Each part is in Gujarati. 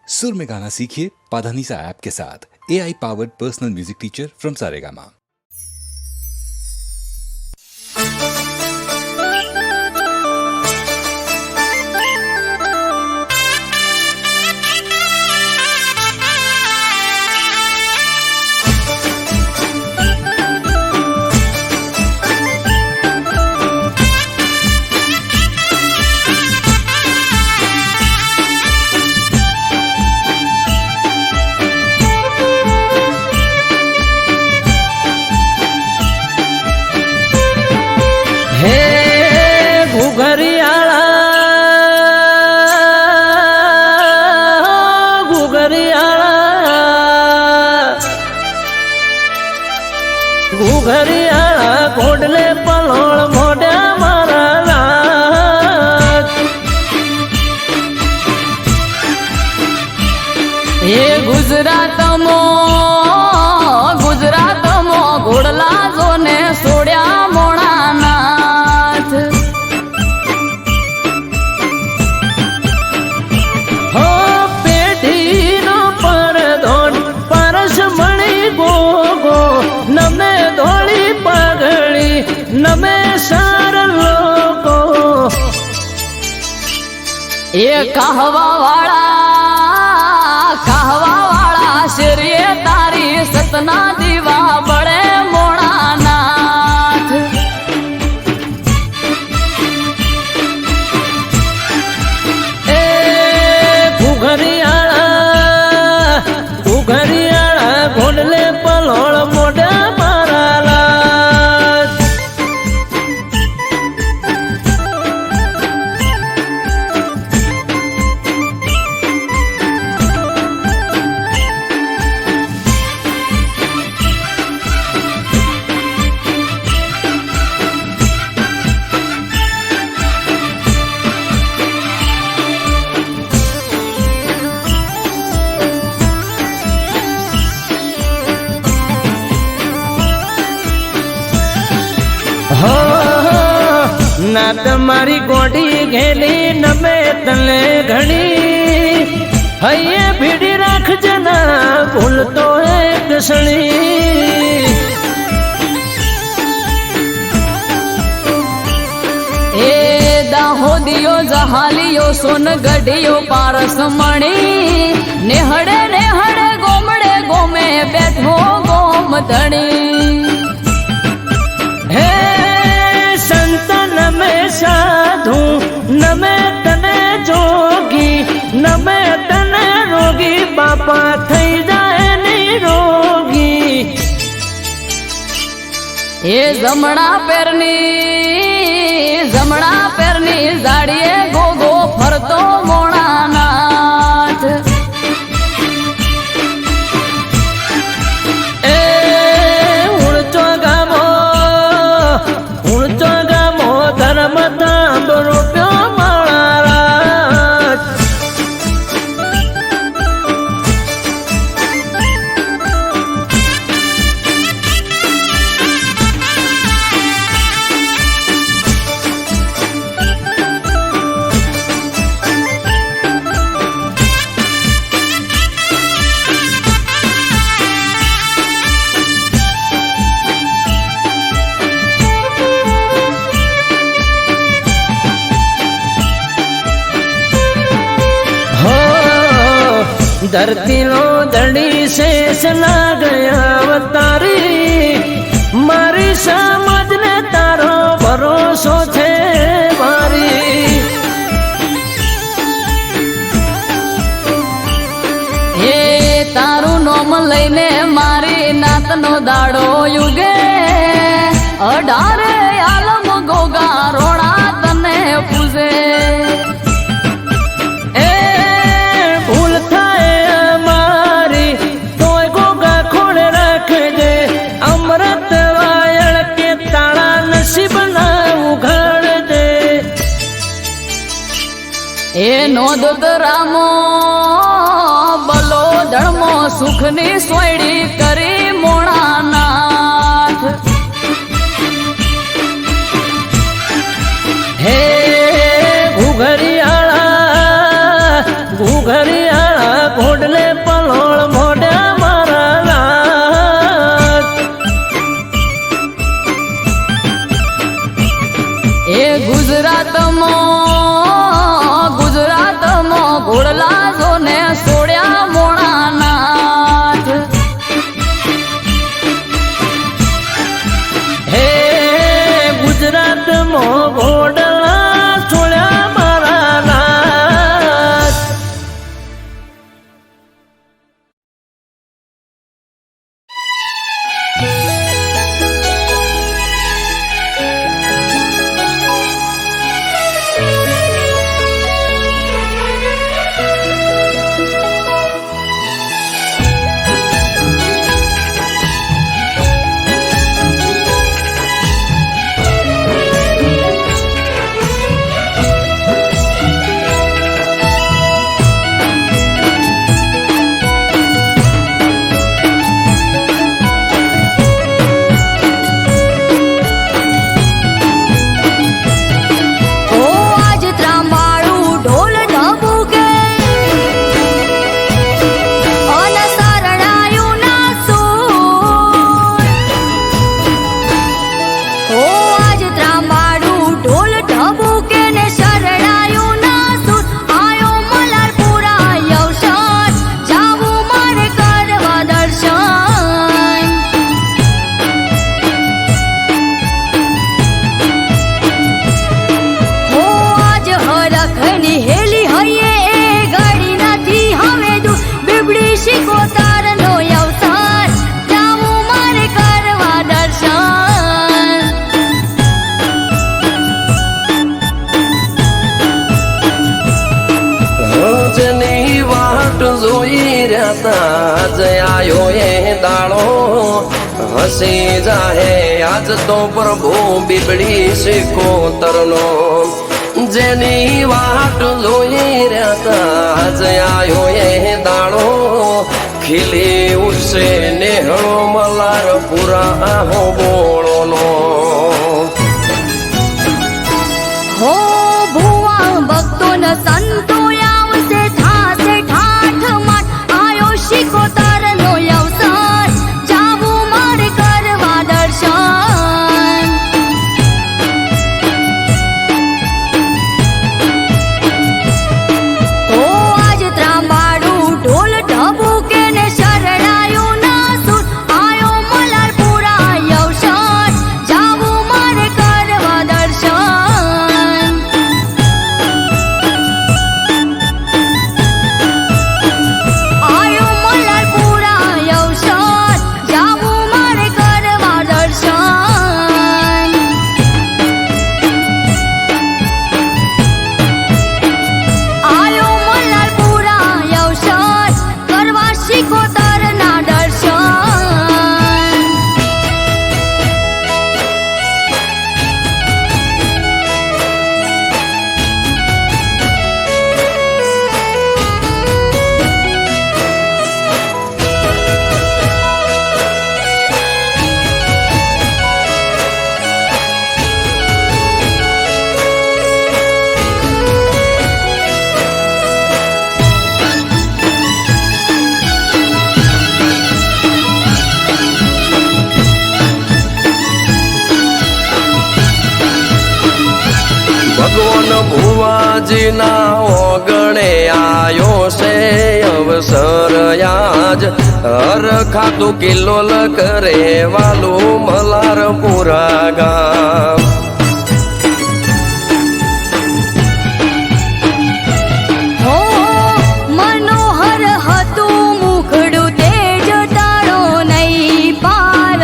सुर में गाना सीखिए पाधानीसा ऐप के साथ। AI powered personal music teacher from Saregama. ઘુઘરિયાળા ઘોડલે પલોળ મોઢા મારા લાજ એ ગુજરાતમાં ઘોડલા જોને સોડ્યા મોણા નાથ હો પેઢીનો પરધોન પરસ મણી ગોગો નમે ધોળી પગડી નમે સાર લોકો એ કહવા વાળા શેરીએ તારી સતના દીવા બળે મોણા નાથ એ ઘુઘરિયાળા ઘોડલે પલોળ મોઢા મારા લાજ ના તમારી ગોડી ઘેલી નમે તને ઘણી હૈયે ભીડી રાખજે ના ભૂલતો એક સણી એ દાહોદિયો જહાલિયો સોનગઢિયો પારસ મણી નેહડે ગોમડે ગોમે બેઠો ગોમ ધણી હે સંત નમે સાધુ નમે તને જોગી નમે તને રોગી બાપા થઈ જાય નિરોગી એ જમણા પેરની જાડીએ ગોગો ફરતો મોણા નાથ એ ઉણચો ગામો ધર્મ તાંબ રૂપ્યો મારા રાજ ધરતીનો દડી શેષ ના ગયા અવતારી મારી સમજને તારો ભરોસો છે મારી એ તારું નોમ લઈને મારી નાતનો દાડો યુગે 18 આલમ ગોગા રોણા તને પૂજે એ નોંધ રામો બલો ધર્મો સુખની સોયડી કરી મોણા નાથ હે ઘુઘરિયાળા રહ્યા જ આયો એ દાડો હસી જાહે આજ તો પ્રભુ બીબડી સિકોતરનો જેની વાટ જોઈ રહ્યા જ આયો એ દાડો ખીલી ઉઠશે નેહળો મલાર પુરા હો બોળોનો હો ભુવા ભક્તો ન સંતો આવશે થાશે ઠાઠ માઠ આયો શિકોતર નો અવસર જાવું મારે કરવા દર્શન ઓ આજ ત્રાંબાડું ઢોલ ઢબુકે ને શરણાયું ના સુર આયો મલારપુરા અવસર જાવું મારે કરવા દર્શન આયો મલારપુરા અવસર જાવું મારે કરવા દર્શન આયો મલારપુરા અવસર કરવા શિકોતરના દર્શન ભગવાન ભુવાજીના ઓગણે આયો છે અવસર આજ હર ખાતું કિલ્લોલ કરે વાલું મલારપુરા ગામ હો મનોહર હતું મુખડું તેજ તારો નહીં પાર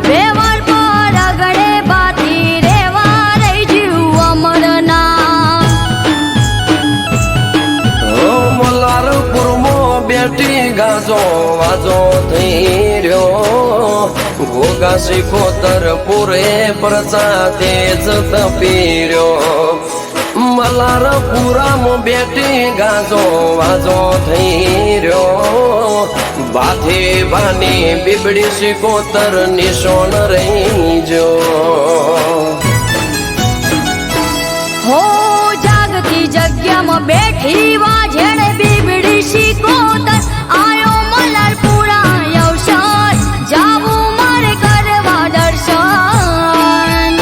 વ્યવહાર પર આગળે બાથી રેવા રહી જીવ અમરના મલારપુરમાં બેઠી ગાજો વાજો થઈ રહ્યો ભોગા સિકોતર પૂરે પ્રજા તેજ તપી રહ્યો મલારપુરામાં બેઠી ગાજો વાજો થઈ રહ્યો બાથી બાની બીબડી સિકોતર નિશોન રહી જો હો જાગતી જગ્યામાં બેઠી વાજણે બીબડી શિકોતર આયો મલારપુરા અવસર જાવું મારે કરવા દર્શન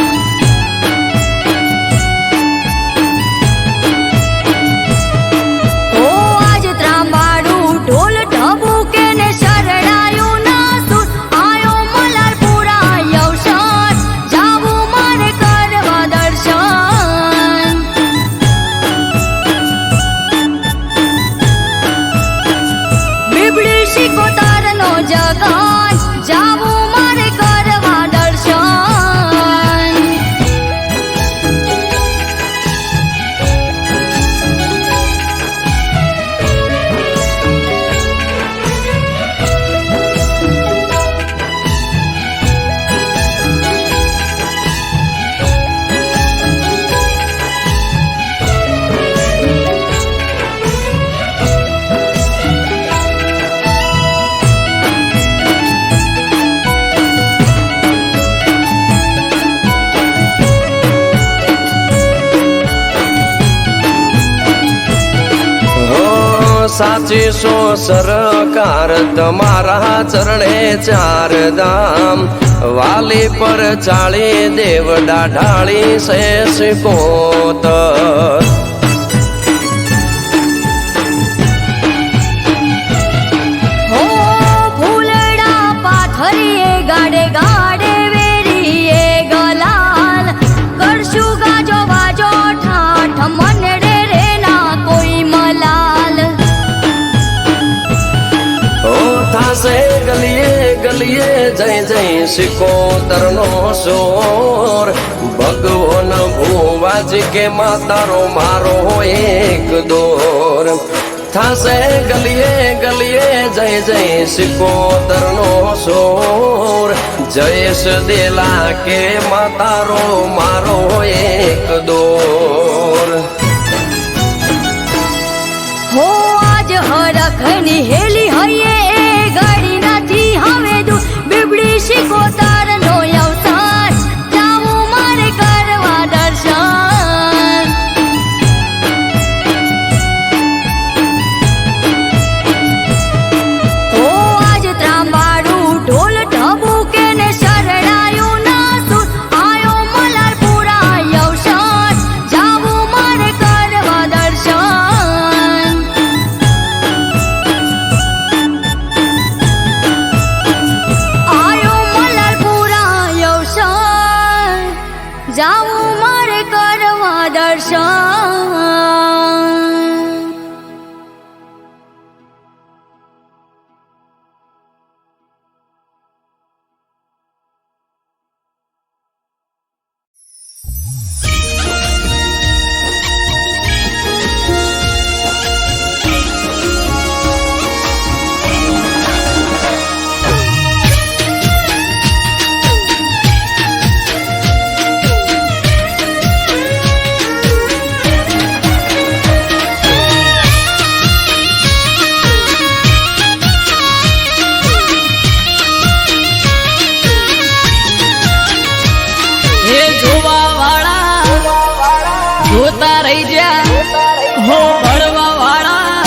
ઓ આજ ત્રાંબાડું ઢોલ ઢબુકે ને શરણાયું ના સુર આયો મલારપુરા અવસર જાવું મારે કરવા દર્શન બીબડી શિકોતરનો જગન જાવું મારે કરવા દર્શન સાચી સો સરકાર તમારા ચરણે ચાર ધામ વાલી પર ચાળી દેવડા ઢાળી સે સિકોતર હો ફૂલડા પાથરીએ ગાડે ગાડે વેરીએ ગલાલ કરશું ગાજો વાજો ઠાઠ મનડે રે ના કોઈ મલાલ ઓ થાશે ગલીએ ગલીએ જય જય સિકોતરનો સોર ભગવાન ભુવાજી કે માતારો મારો એક દોર થાશે ગલીએ ગલીએ જય જય સિકોતર નો સોર જયેશ દેલા કે માતારો મારો એક દોર હો આજ હરખની હેલી હૈયે એ ઘડી નથી હવે દૂર બીબડી શિકોતર નો અવસાન જાવું મારે કરવા દર્શન ઓ આજ ત્રાંબાડું ઢોલ ઢબુકે ને શરણાયું ના સુર આયો મલારપુરા અવસાન જાવું મારે કરવા દર્શન આયો મલારપુરા અવસાન જાવું મારે કરવા દર્શન જોતા રહી જા હો ભણવા વાળા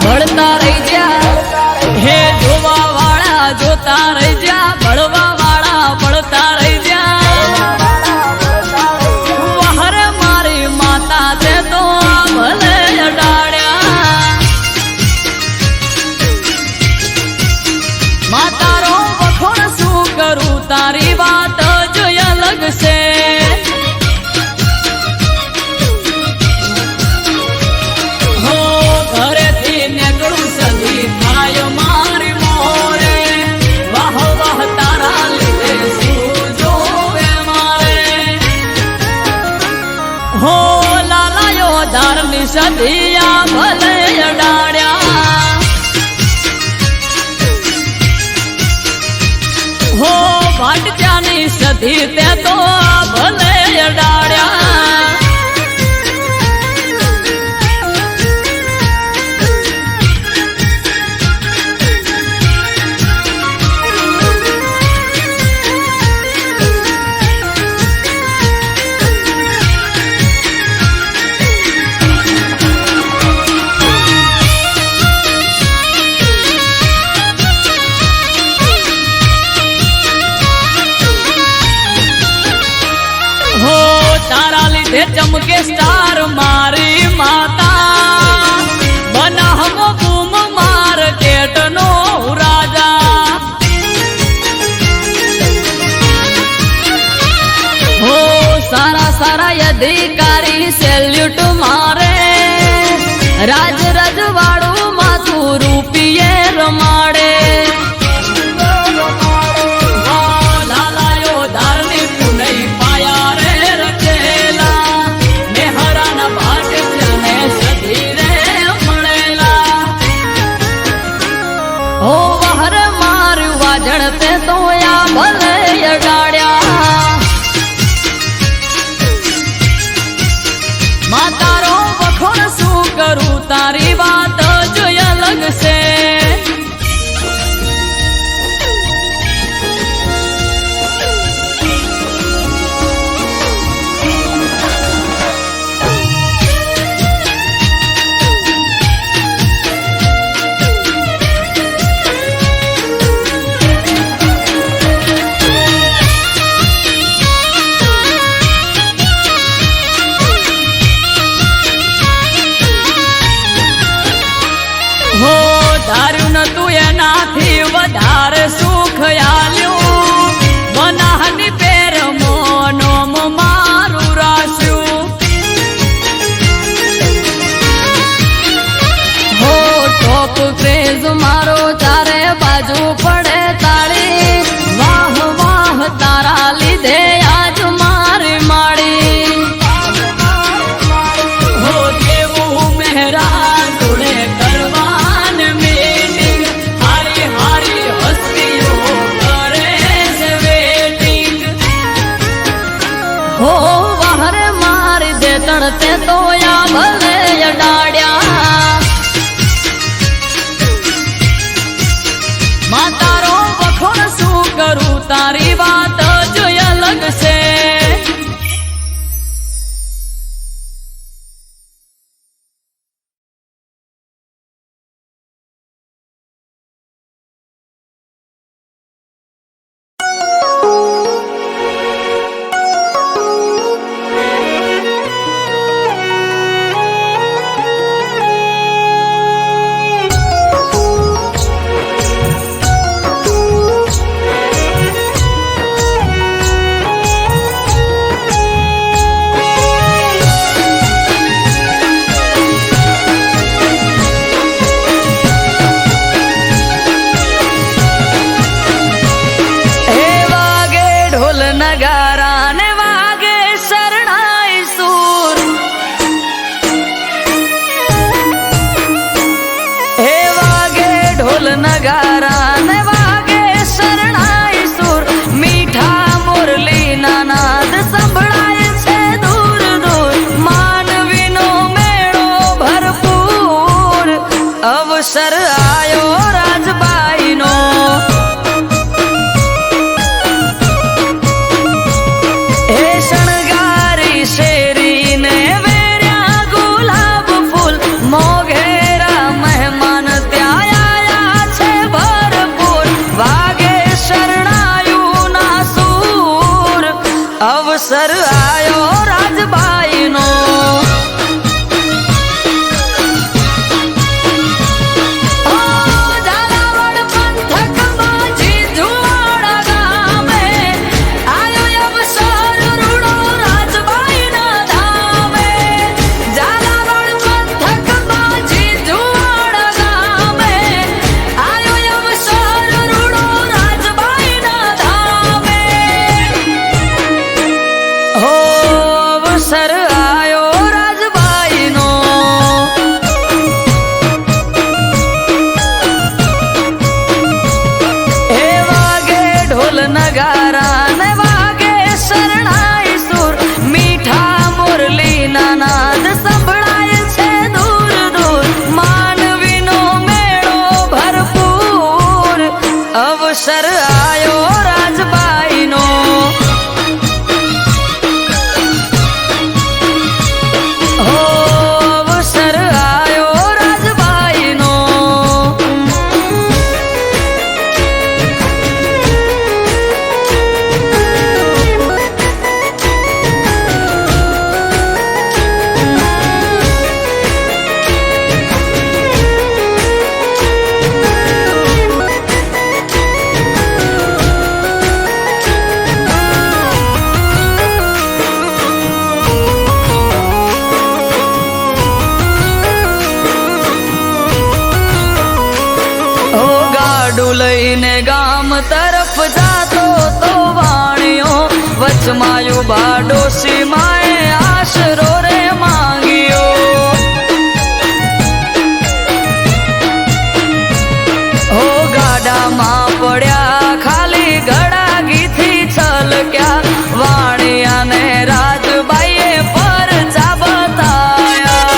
ભણતા રહી જા હે જોવા વાળા જોતા રહી જા ભણવા વાળા ભણતા રહી જા વહર મારી માતા તે તો ભલે અડાડ્યા માતારો વખોણ શું કરું તારી વાત જ અલગ છે સદિયા ભલે અડાડ્યા હો ભાટજાની સધી તે તો ભલે અડાડ્યા ચમકે સ્ટાર મારી માતા બનાહમો બૂમ માર્કેટ નો રાજા હો સારા સારા અધિકારી સેલ્યુટ મારે રાજ રજવાડું માથું રૂપિયે રમાડે તે તો યા ભલે અડાડ્યા માતારો વખોણ શું કરું તારી વાત જ અલગ છે ધાર્યું નતું એનાથી વધારે સુખ આલ્યું બનાહની પેર મોનોમ મારું રાશ્યું હો ટોપ ક્રેઝ મારો ચારે બાજુ પડે તાળી વાહ વાહ તારા લીધે આજ મારી માળી હો દેવું મહેરા જોડે કરવા નગારા ને વાગે શરણાઈ સુર મીઠા મુરલી ના નાદ સંભળાય છે દૂર દૂર માનવીનો મેળો ભરપૂર અવસર આયો રાજબાઈનો હે શણગારી શેરીને વેર્યા ગુલાબ ફૂલ મોઘેરા મહેમાન ત્યાં આયા છે ભરપૂર વાગે શરણાયું ના સૂર અવસર આયો રાજબાઈનો અવસર આયો રાજબાઈનો હે વાગે ઢોલ નગારા ને વાગે શરણાઈ સુર મીઠા મુરલી ના નાદ સંભળાય છે દૂર દૂર માનવીનો મેળો ભરપૂર અવસર આયો રાજબાઈનો અવસર આયો રાજબાઈનો ગાડું લઈને ગામ તરફ જાતો તો વાણિયો વચમાં યુબા ડોશી માએ આશરો રે માંગ્યો હો ગાડામાં પડ્યા ખાલી ગળાગીથી છલક્યા વાણિયાને રાજબાઈએ પરચા બતાયા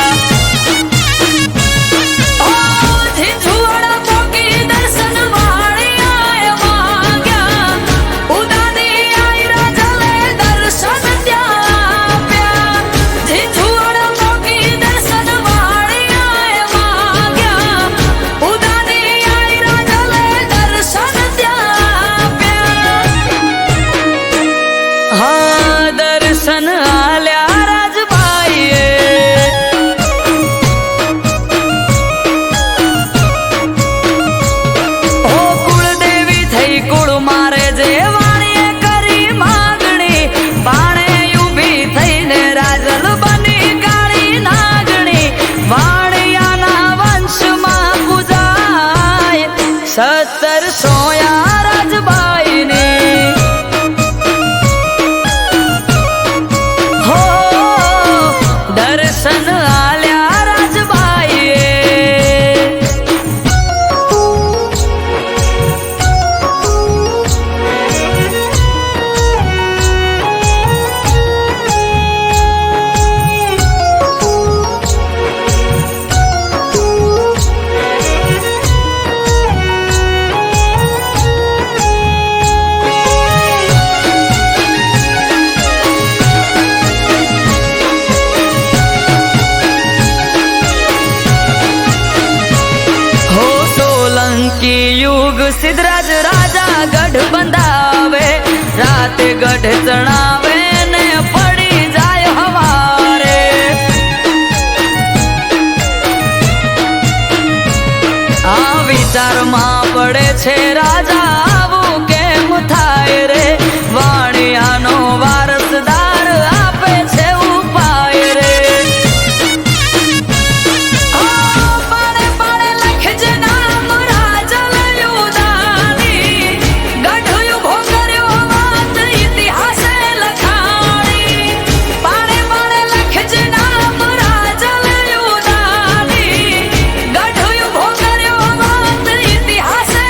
દર્શન આલ્યા રાજબાઈએ ઓ કુળદેવી થઈ કુળ મારે જે વાણીએ કરી માગણી બાણે ઊભી થઈને રાજલ બની કાળી નાગણી વાણિયાના વંશમાં પૂજાય 1700 રાજબાઈની દર્શન આલ્યા રાજબાઈએ યુગ સિદ્ધરાજ રાજા ગઢ બંધાવે રાતે ગઢ ચણાવે ને પડી જાય હવારે આ વિચારમાં પડે છે રાજા આવું કેમ થાય રે વાણિયાનો વારસદાર આપે છે ઉપાય રે ઇતિહાસે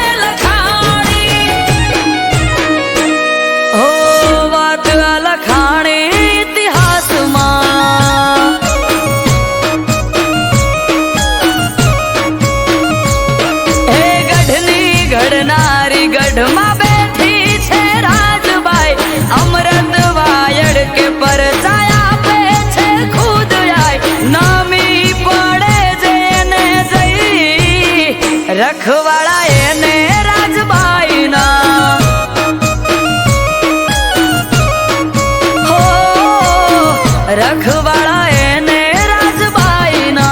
ઘડનારી ગઢમાં બેઠી છે રાજબાઈ અમૃત વાયડ કે પર છાયા પે છે ખુદ આય નામી પડે જેને જઈ રખવાળા એને રાજબાઈ ના હો રખવાળા એને રાજબાઈ ના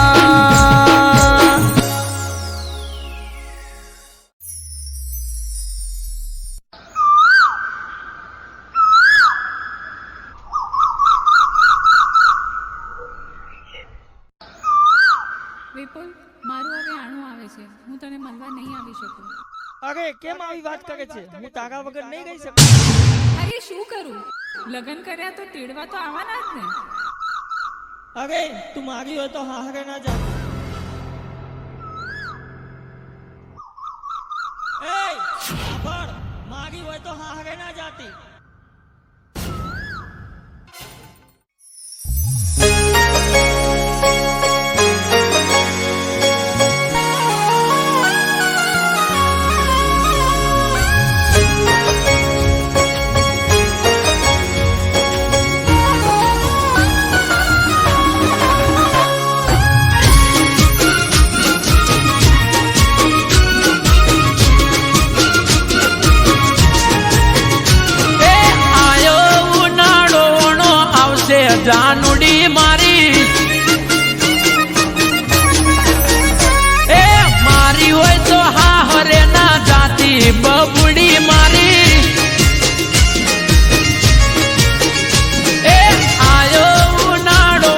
વિપુલ મારું હવે આણું આવે છે હું તને મળવા નહીં આવી શકું અરે કેમ આવી વાત કરે છે? હું તારા વગર નહીં રહી શકું. અરે શું કરું લગ્ન કર્યા તો તેડવા તો આવવાના જ ને અરે તું મારી હોય તો હારે ના જા. એ સાંભળ, મારી હોય તો હારે ના જાતી. જાનુડી મારી એ મારી હોય તો હા હરે ના જાતી બબુડી મારી એ આયો ઉનાળો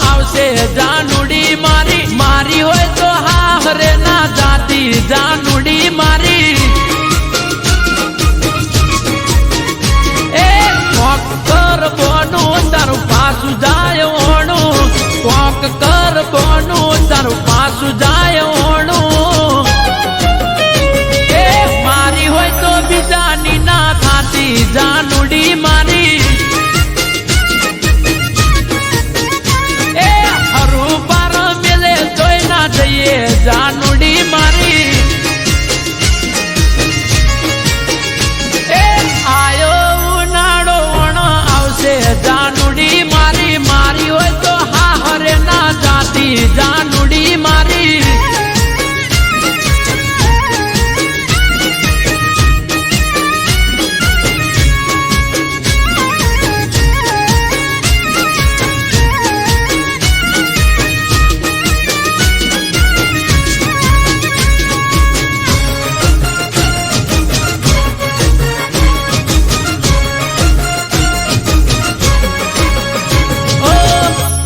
આવશે જાનુડી મારી મારી હોય તો હા હરે ના જાતી જાનુડી મારી એ મોકર બોનું તારું પાછું જાય ઓણું કોક કર બોનું તારું પાછું જાય ઓણું એ મારી હોય તો બીજાની ના થાતી જાનુડી મારી એ હરું પાર મેલે જોઈ ના જઈએ જાનુડી મારી એ આયો ઉનાળો આવશે જાનુડી મારી મારી હોય તો હા હરે ના જાતી જાનુડી મારી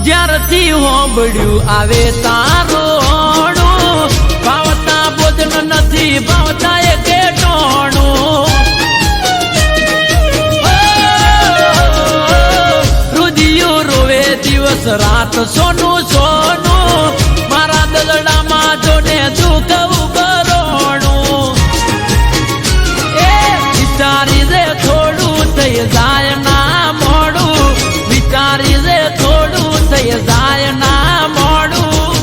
જ્યારથી હોંભળ્યું આવે તારોણું ભાવતા ભોજન નથી ભાવતા એ કેટોણું રુધિયો રોવે દિવસ રાત સોનું સોનું મારા દલડામાં જોને દુઃખ ઉભરોણું એ વિચારી રે થોડું થઈ જાય ના મોડું વિચારી રે થોડું થઈ જાય ના મોડું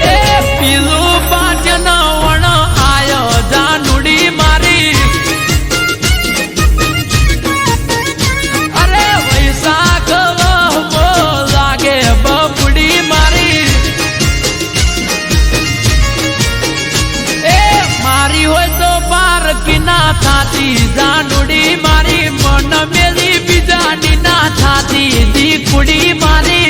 એ પીલું પાટન વણ આયો જાનુડી મારી અરે વૈશાખ વહમો લાગે બબુડી મારી એ મારી હોય તો પારકી ના થાતી જાનુડી મારી મન મેલી બીજાની ના થાતી દીકુડી મારી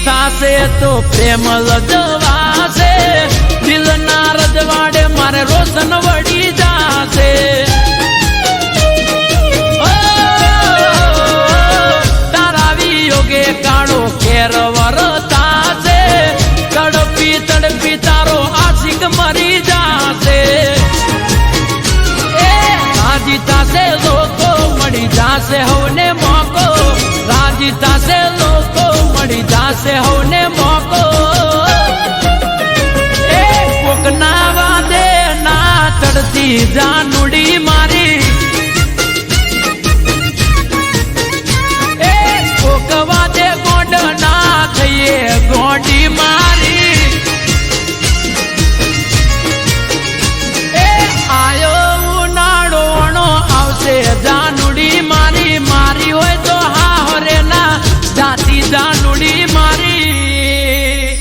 થાશે તો પ્રેમ લજવાશે દિલના રજવાડે મારે રોશન વળી જાશે તારા વિયોગે કાળો કેર વરતાશે તડપી તડપી તારો આશિક મરી જાશે એ હાજી થાશે જાશે હવને મોકો રાજી થાશે લોકો મળી જાશે હવને મોકો એ કોકના વાદે ના ચડતી જાનુડી મારી એ કોક વાદે ગોડ ના થઈએ ગોડી મારી જાનુડી મારી મારી હોય તો હા હરે ના જાતી જાનુડી મારી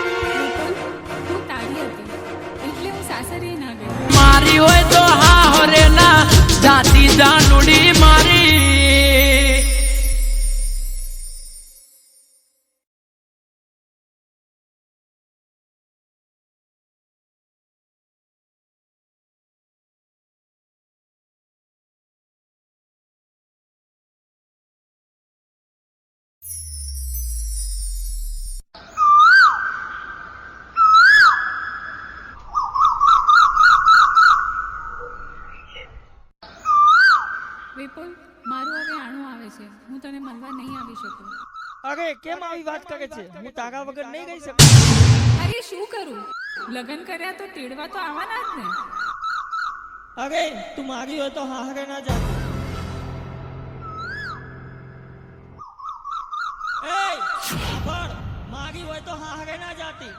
હું તારી હતી એટલે હું સાસરે ના ગઈ. મારી હોય તો હા હરે ના જાતી જાનુડી મારી વિપુલ મારું હવે આણું આવે છે, હું તને મળવા નહીં આવી શકું. અરે કેમ આવી વાત કરે છે? હું તારા વગર નહીં રહી શકું. અરે શું કરું, લગ્ન કર્યા તો તેડવા તો આવવાના જ ને. અરે તું મારી હોય તો હારે ના જા. મારી હોય તો હારે ના જાતી.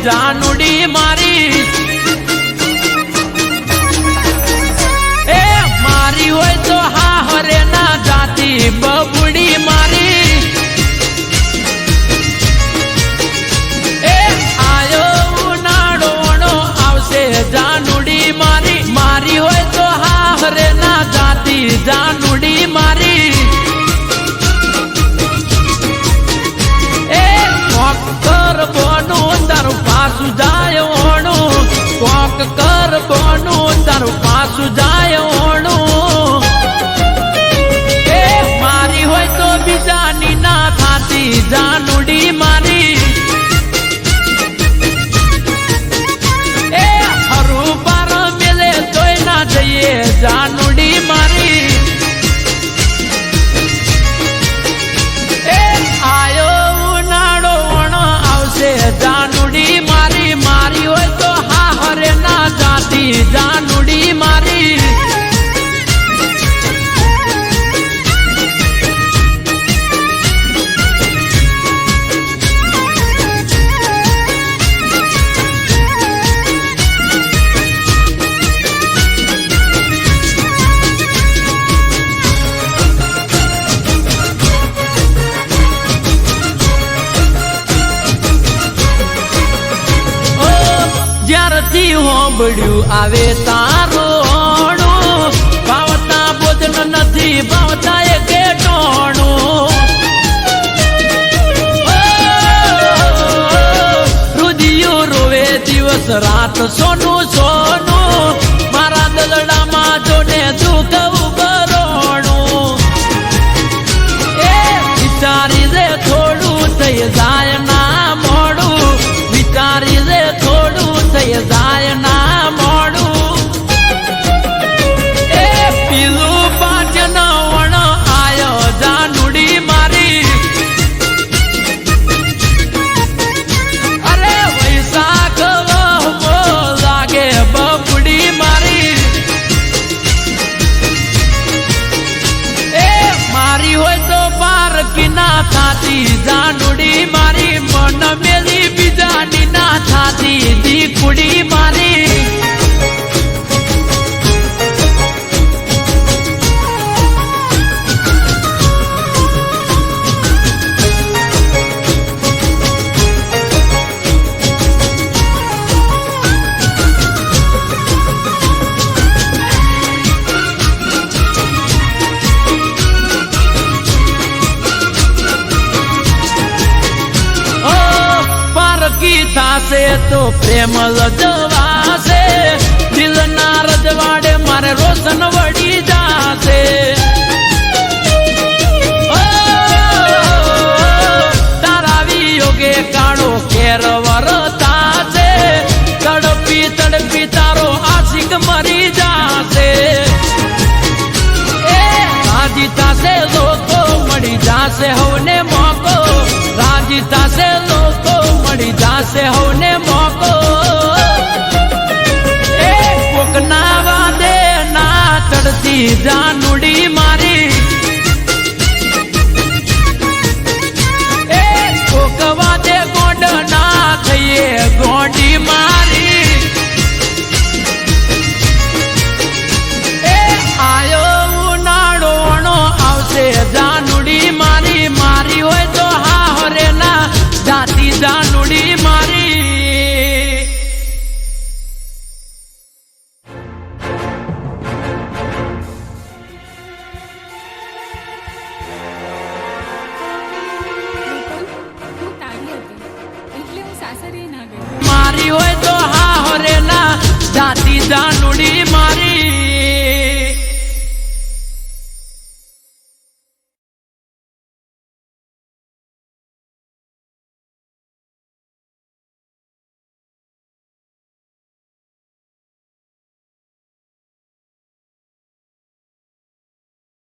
જાનુડી મારી એ મારી હોય તો હા હરે ના જાતી બબુડી મારી એ આયો ઉનાળો આવશે જાનુડી મારી મારી હોય તો હા હરે ના જાતી જાનુડી મારી એ મોકર બોનું તારું પાસું જાય ઓણું કોક કર બોનું તારું પાસું જાય ઓણું એ મારી હોય તો બીજાની ના થાતી જાનુડી મારી એ હરું પાર મેલે તોય ના જઈએ જાનુડી મારી એ આયો ઉનાળો ઓણો આવશે જાનુડી મારી મારી હોય તો હા હરે ના જાતી જાનુડી મારી જ્યારથી હોંભળ્યું આવે તારોણું ભાવતા બોધન નથી ભાવતા એ કેટોણું રુદિયું રોવે દિવસ રાત સોનું સોનું મારા દલડામાં જોને દુઃખ ઉભરોણું એ વિચારી રે થોડું થઈ જાય ના મોડું વિચારી રે થોડું થઈ જાય ના મોડું એ પીલું પાચન વણ આયો જાનુડી મારી અરે વૈશાખ વહમો લાગે બબુડી મારી એ મારી હોય તો પાર કિના થાતી જાનુડી મારી મન મેલી બીજાની ના થાતી દીકુડી મારી છે તો પ્રેમ લજવાશે દિલના રજવાડે મારે રોશન વળી જાશે તારા વિયોગે કાળો કેર વરતા છે તડપી તડપી તારો આશિક મરી જાશે રાજી થશે લોકો મળી જાશે હવને મોકો રાજી થશે લોકો મળી જાશે હવને મોકો કોકના વાદે ના ચડતી જાનુડી મારી કોક વાદે ગોંડ ના થઈએ ગોંડી મારી આયો ઉનાળો આવશે જાનુડી મારી મારી હોય તો હા હરે ના જાતી જાનુડી મારી હું તારી હતી એટલે હું સાસરે ના ગઈ. મારી હોય તો હા હરે ના જાતી જાનુડી